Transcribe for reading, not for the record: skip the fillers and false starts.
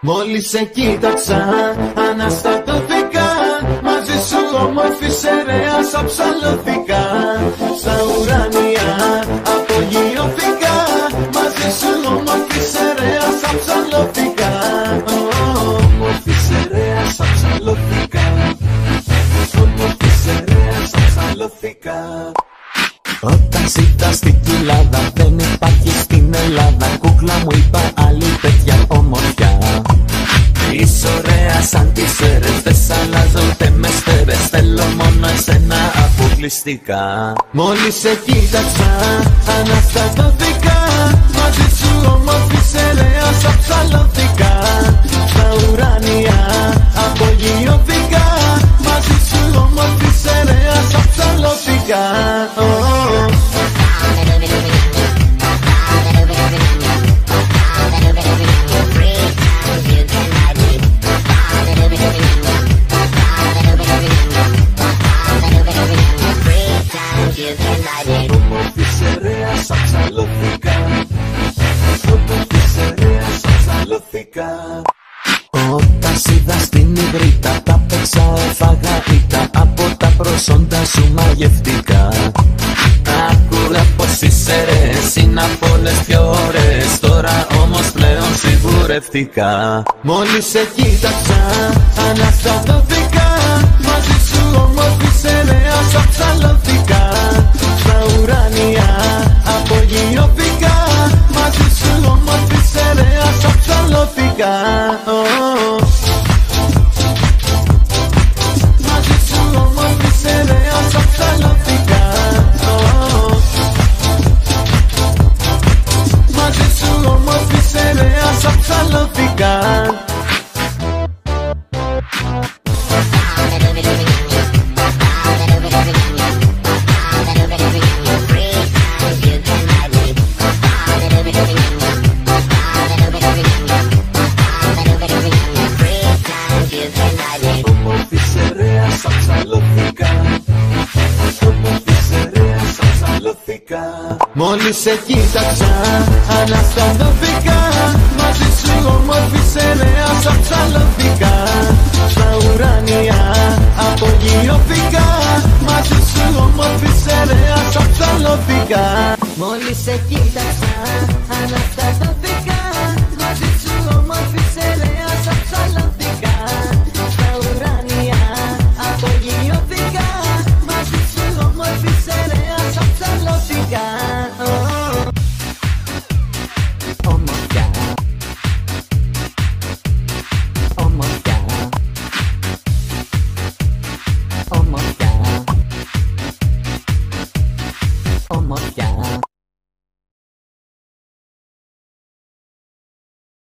Μόλις σε κοίταξα, αναστατώθηκα. Μαζί σου όμορφη σερέας αψαλώθηκα. Στα ουράνια απογειώθηκα. Μαζί σου όμορφη σερέας αψαλώθηκα. Όμορφη σερέας αψαλώθηκα. Όμορφη σερέας αψαλώθηκα. Όταν ζήτα στην κοιλάδα δεν υπάρχει στην Ελλάδα. Κούκλα μου είπα άλλη παιδιά ομορφιά. Είσαι ωραία σαν τις σέρες, δεν σ' αλλάζω ούτε με σφαίρες. Θέλω μόνο εσένα αποκλειστικά. Μόλις σε κοίταξα, αναστατώθηκα. Μαζί σου όμορφη σερέας αψαλώθηκα. Στα ουράνια απογειώθηκα. Μαζί σου όμορφη σερέας αψαλώθηκα. Όταν σ' είδα στην Ιδρύτα, τα παίξα, έφαγα ήττα. Από τα προσόντα σου μαγευτικά. Άκουρα πως οι σερές είναι από όλες πιο ωραίες. Τώρα όμως πλέον σιγουρευτικά. Μόλις σε κοίταξα, αναστατώθηκα. Μαζί σου όμορφη σερέας αψαλώθηκα. Στα ουράνια απογειώθηκα. Μαζί σου όμορφη σερέας αψαλώθηκα. Μαζί σου όμορφη σερέας αψαλώθηκα. Μαζί σου όμορφη σερέας αψαλώθηκα. Μόλις σε κοίταξα, αναστατώθηκα. Μαζί σου όμορφη σερέας αψαλώθηκα. Στα ουράνια απογειώθηκα. Μαζί σου όμορφη σερέας αψαλώθηκα. Μόλις σε κοίταξα, αναστατώθηκα. Μαζί σου όμορφη σερέας αψαλώθηκα. Στα ουράνια απογειώθηκα. Μαζί σου όμορφη σερέας αψαλώθηκα. Ομορφιά, ομορφιά, ομορφιά, ομορφιά.